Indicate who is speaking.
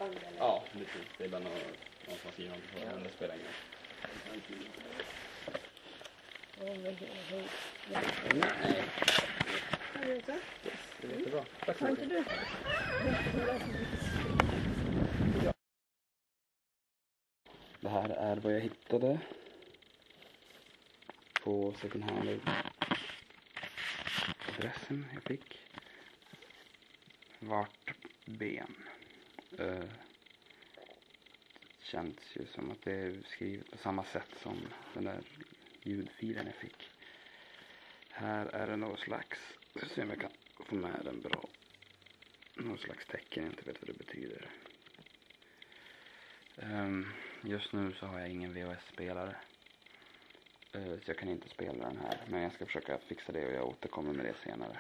Speaker 1: band eller?
Speaker 2: Ja, precis. Det är bara någon som skriver något på men det spelar ingen roll. Nej.
Speaker 1: Är det så?
Speaker 2: Det är jättebra. Tack så
Speaker 1: Har inte
Speaker 2: mycket.
Speaker 1: du?
Speaker 2: Det här är vad jag hittade på second hand adressen jag fick. Vart ben. Känns ju som att det är skrivet på samma sätt som den där ljudfilen jag fick. Här är det någon slags, jag ska se om jag kan få med den bra. Någon slags tecken, jag inte vet vad det betyder. Just nu så har jag ingen VHS-spelare. Så jag kan inte spela den här. Men jag ska försöka fixa det och jag återkommer med det senare.